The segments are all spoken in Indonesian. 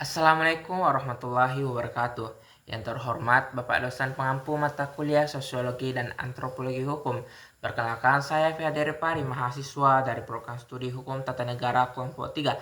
Assalamualaikum warahmatullahi wabarakatuh. Yang terhormat Bapak dosen pengampu mata kuliah Sosiologi dan Antropologi Hukum. Perkenalkan, saya Fiadere Pari, mahasiswa dari program studi Hukum Tata Negara kelompok 3,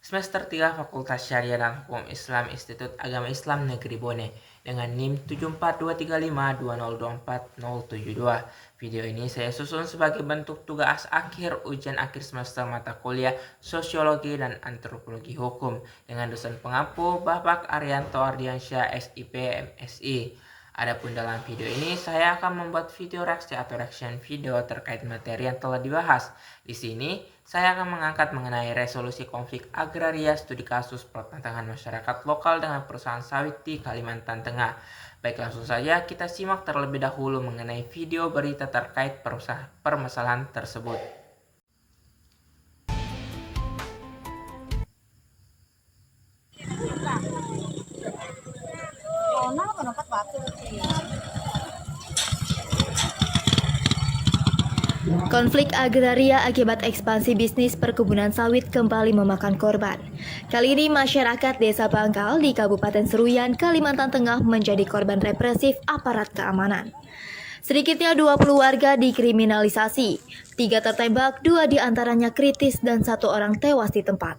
semester 3 Fakultas Syariah dan Hukum Islam Institut Agama Islam Negeri Bone dengan NIM 742352024072. Video ini saya susun sebagai bentuk tugas akhir ujian akhir semester mata kuliah Sosiologi dan Antropologi Hukum dengan dosen pengampu Bapak Arianto Ardiansyah SIP MSI. Adapun dalam video ini saya akan membuat video reaksi atau reaction video terkait materi yang telah dibahas. Di sini saya akan mengangkat mengenai resolusi konflik agraria studi kasus pertentangan masyarakat lokal dengan perusahaan sawit di Kalimantan Tengah. Baik, langsung saja kita simak terlebih dahulu mengenai video berita terkait permasalahan tersebut. Konflik agraria akibat ekspansi bisnis perkebunan sawit kembali memakan korban. Kali ini masyarakat Desa Bangkal di Kabupaten Seruyan, Kalimantan Tengah menjadi korban represif aparat keamanan. Sedikitnya 20 warga dikriminalisasi, 3 tertembak, 2 diantaranya kritis dan 1 orang tewas di tempat.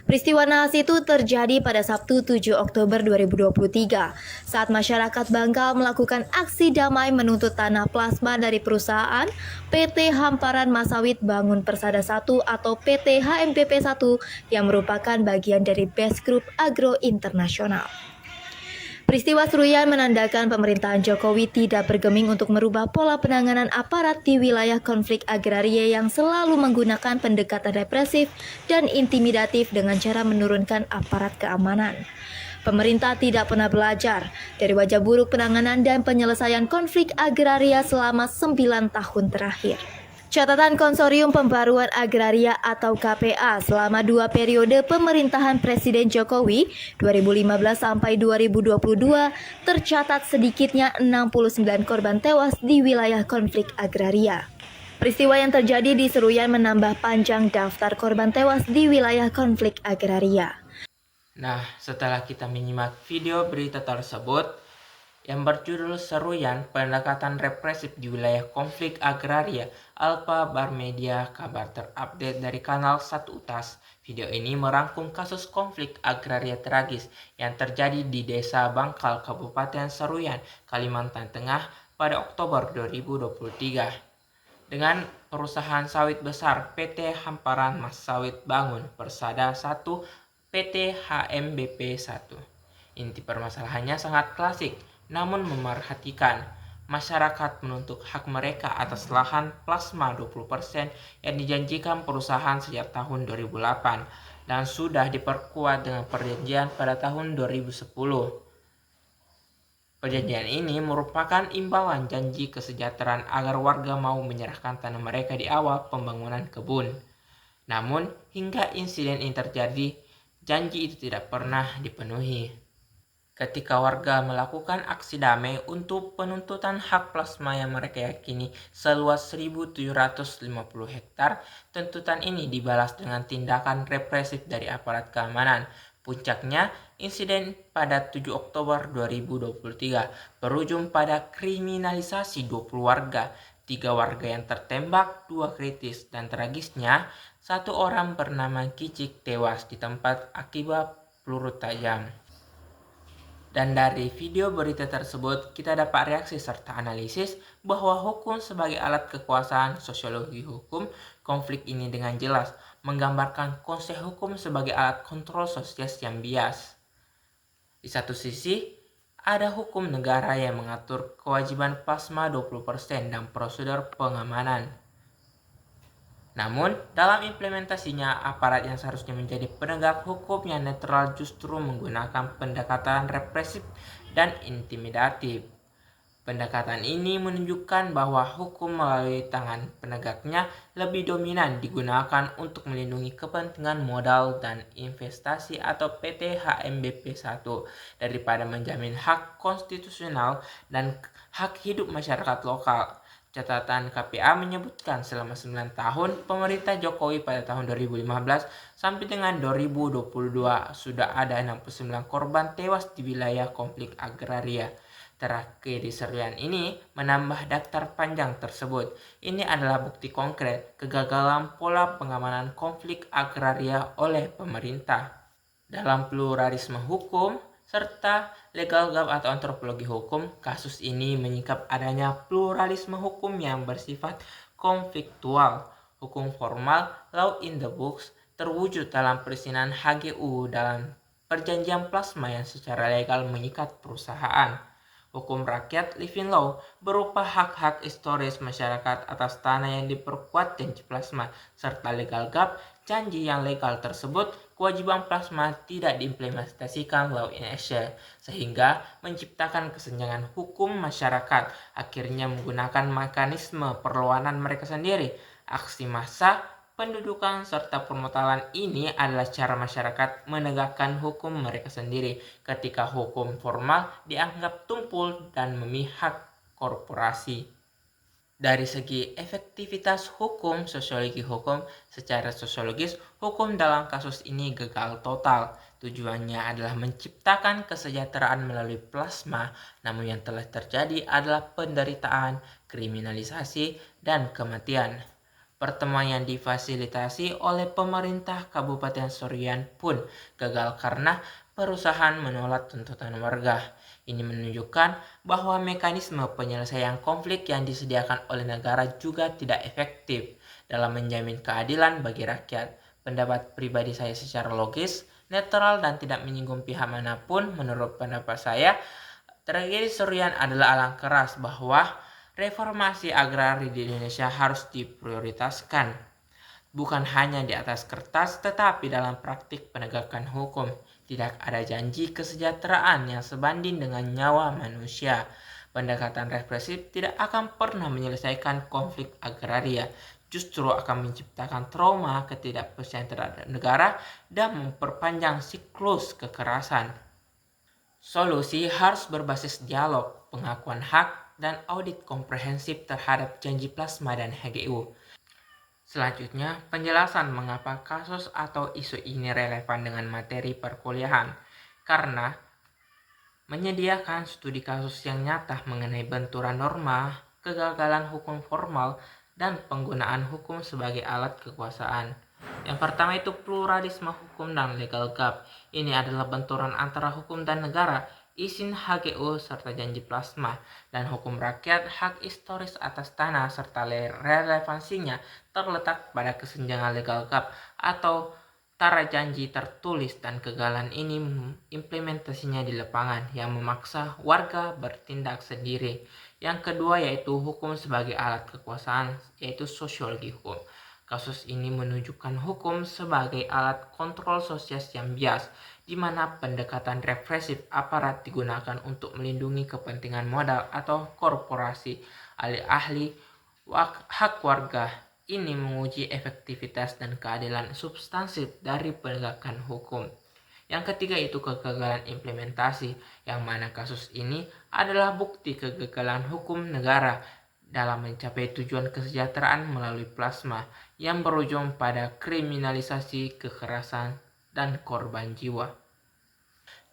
Peristiwa naas itu terjadi pada Sabtu 7 Oktober 2023 saat masyarakat Bangkal melakukan aksi damai menuntut tanah plasma dari perusahaan PT Hamparan Masawit Bangun Persada 1 atau PT HMBP 1 yang merupakan bagian dari Best Group Agro Internasional. Peristiwa Seruyan menandakan pemerintahan Jokowi tidak bergeming untuk merubah pola penanganan aparat di wilayah konflik agraria yang selalu menggunakan pendekatan represif dan intimidatif dengan cara menurunkan aparat keamanan. Pemerintah tidak pernah belajar dari wajah buruk penanganan dan penyelesaian konflik agraria selama 9 tahun terakhir. Catatan Konsorium Pembaruan Agraria atau KPA selama 2 periode pemerintahan Presiden Jokowi 2015 sampai 2022 tercatat sedikitnya 69 korban tewas di wilayah konflik agraria. Peristiwa yang terjadi di Seruyan menambah panjang daftar korban tewas di wilayah konflik agraria. Nah, setelah kita menyimak video berita tersebut yang berjudul Seruyan Pendekatan Represif di Wilayah Konflik Agraria, Alfa Bar Media kabar terupdate dari kanal 1 UTAS. Video ini merangkum kasus konflik agraria tragis yang terjadi di Desa Bangkal, Kabupaten Seruyan, Kalimantan Tengah pada Oktober 2023. Dengan perusahaan sawit besar PT Hamparan Masawit Bangun Persada 1 PT HMBP 1. Inti permasalahannya sangat klasik, namun memerhatikan. Masyarakat menuntut hak mereka atas lahan plasma 20% yang dijanjikan perusahaan sejak tahun 2008 dan sudah diperkuat dengan perjanjian pada tahun 2010. Perjanjian ini merupakan imbauan janji kesejahteraan agar warga mau menyerahkan tanah mereka di awal pembangunan kebun. Namun, hingga insiden ini terjadi, janji itu tidak pernah dipenuhi. Ketika warga melakukan aksi damai untuk penuntutan hak plasma yang mereka yakini seluas 1.750 hektar, tuntutan ini dibalas dengan tindakan represif dari aparat keamanan. Puncaknya, insiden pada 7 Oktober 2023 berujung pada kriminalisasi 20 warga, 3 warga yang tertembak, 2 kritis, dan tragisnya, 1 orang bernama Kicik tewas di tempat akibat peluru tajam. Dan dari video berita tersebut, kita dapat reaksi serta analisis bahwa hukum sebagai alat kekuasaan, sosiologi hukum, konflik ini dengan jelas menggambarkan konsep hukum sebagai alat kontrol sosial yang bias. Di satu sisi, ada hukum negara yang mengatur kewajiban plasma 20% dan prosedur pengamanan. Namun, dalam implementasinya, aparat yang seharusnya menjadi penegak hukum yang netral justru menggunakan pendekatan represif dan intimidatif. Pendekatan ini menunjukkan bahwa hukum melalui tangan penegaknya lebih dominan digunakan untuk melindungi kepentingan modal dan investasi atau PT HMBP 1 daripada menjamin hak konstitusional dan hak hidup masyarakat lokal. Catatan KPA menyebutkan selama 9 tahun pemerintah Jokowi pada tahun 2015 sampai dengan 2022 sudah ada 69 korban tewas di wilayah konflik agraria. Tragedi Seruyan ini menambah daftar panjang tersebut. Ini adalah bukti konkret kegagalan pola pengamanan konflik agraria oleh pemerintah. Dalam pluralisme hukum serta legal gap atau antropologi hukum, kasus ini menyingkap adanya pluralisme hukum yang bersifat konfliktual. Hukum formal, law in the books, terwujud dalam perizinan HGU dalam perjanjian plasma yang secara legal mengikat perusahaan. Hukum rakyat living law berupa hak-hak historis masyarakat atas tanah yang diperkuat janji plasma, serta legal gap, janji yang legal tersebut, kewajiban plasma tidak diimplementasikan law in action, sehingga menciptakan kesenjangan hukum masyarakat, akhirnya menggunakan mekanisme perlawanan mereka sendiri. Aksi massa, pendudukan, serta permodalan ini adalah cara masyarakat menegakkan hukum mereka sendiri ketika hukum formal dianggap tumpul dan memihak korporasi. Dari segi efektivitas hukum, sosiologi hukum, secara sosiologis, hukum dalam kasus ini gagal total. Tujuannya adalah menciptakan kesejahteraan melalui plasma, namun yang telah terjadi adalah penderitaan, kriminalisasi, dan kematian. Pertemuan yang difasilitasi oleh pemerintah Kabupaten Seruyan pun gagal karena perusahaan menolak tuntutan warga. Ini menunjukkan bahwa mekanisme penyelesaian konflik yang disediakan oleh negara juga tidak efektif dalam menjamin keadilan bagi rakyat. Pendapat pribadi saya secara logis, netral, dan tidak menyinggung pihak manapun. Menurut pendapat saya, tragedi Seruyan adalah alarm keras bahwa reformasi agraria di Indonesia harus diprioritaskan, bukan hanya di atas kertas tetapi dalam praktik penegakan hukum. Tidak ada janji kesejahteraan yang sebanding dengan nyawa manusia. Pendekatan represif tidak akan pernah menyelesaikan konflik agraria, justru akan menciptakan trauma ketidakpercayaan terhadap negara dan memperpanjang siklus kekerasan. Solusi harus berbasis dialog, pengakuan hak, dan audit komprehensif terhadap janji plasma dan HGU. Selanjutnya, penjelasan mengapa kasus atau isu ini relevan dengan materi perkuliahan. Karena menyediakan studi kasus yang nyata mengenai benturan norma, kegagalan hukum formal, dan penggunaan hukum sebagai alat kekuasaan. Yang pertama itu pluralisme hukum dan legal gap. Ini adalah benturan antara hukum dan negara, izin HGU serta janji plasma, dan hukum rakyat, hak historis atas tanah serta relevansinya terletak pada kesenjangan legal gap atau tara janji tertulis dan kegagalan ini implementasinya di lapangan yang memaksa warga bertindak sendiri. Yang kedua yaitu hukum sebagai alat kekuasaan, yaitu sosiologi hukum. Kasus ini menunjukkan hukum sebagai alat kontrol sosial yang bias, di mana pendekatan represif aparat digunakan untuk melindungi kepentingan modal atau korporasi. Ahli-ahli hak warga ini menguji efektivitas dan keadilan substansif dari penegakan hukum. Yang ketiga itu kegagalan implementasi, yang mana kasus ini adalah bukti kegagalan hukum negara dalam mencapai tujuan kesejahteraan melalui plasma yang berujung pada kriminalisasi kekerasan dan korban jiwa.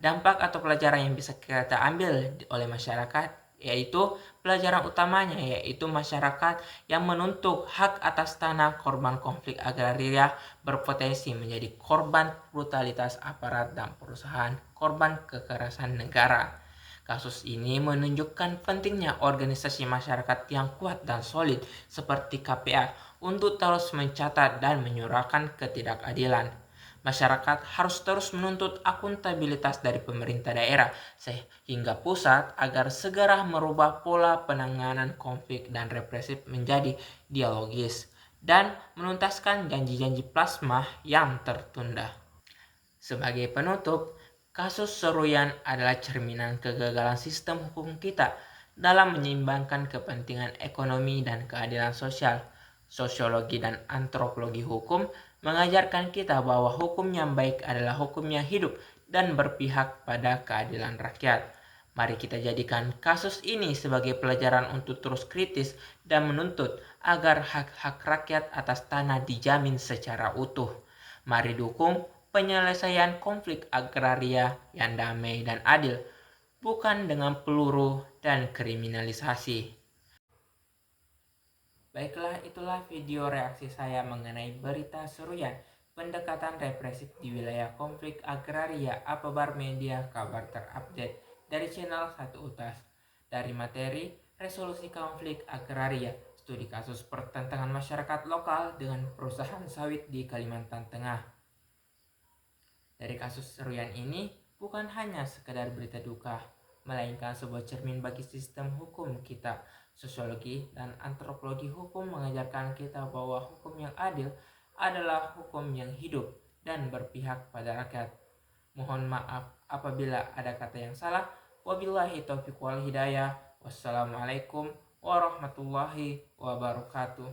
Dampak atau pelajaran yang bisa kita ambil oleh masyarakat yaitu pelajaran utamanya yaitu masyarakat yang menuntut hak atas tanah korban konflik agraria berpotensi menjadi korban brutalitas aparat dan perusahaan, korban kekerasan negara. Kasus ini menunjukkan pentingnya organisasi masyarakat yang kuat dan solid seperti KPA untuk terus mencatat dan menyuarakan ketidakadilan. Masyarakat harus terus menuntut akuntabilitas dari pemerintah daerah sehingga pusat agar segera merubah pola penanganan konflik dan represif menjadi dialogis dan menuntaskan janji-janji plasma yang tertunda. Sebagai penutup, kasus Seruyan adalah cerminan kegagalan sistem hukum kita dalam menyeimbangkan kepentingan ekonomi dan keadilan sosial. Sosiologi dan antropologi hukum mengajarkan kita bahwa hukum yang baik adalah hukum yang hidup dan berpihak pada keadilan rakyat. Mari kita jadikan kasus ini sebagai pelajaran untuk terus kritis dan menuntut agar hak-hak rakyat atas tanah dijamin secara utuh. Mari dukung penyelesaian konflik agraria yang damai dan adil, bukan dengan peluru dan kriminalisasi. Baiklah, itulah video reaksi saya mengenai berita seruyan pendekatan represif di wilayah konflik agraria Apabar Media kabar terupdate dari channel 1 UTAS. Dari materi resolusi konflik agraria, studi kasus pertentangan masyarakat lokal dengan perusahaan sawit di Kalimantan Tengah. Dari kasus seruyan ini bukan hanya sekedar berita duka, melainkan sebuah cermin bagi sistem hukum kita. Sosiologi dan antropologi hukum mengajarkan kita bahwa hukum yang adil adalah hukum yang hidup dan berpihak pada rakyat. Mohon maaf apabila ada kata yang salah. Wabillahi taufiq wal hidayah. Wassalamualaikum warahmatullahi wabarakatuh.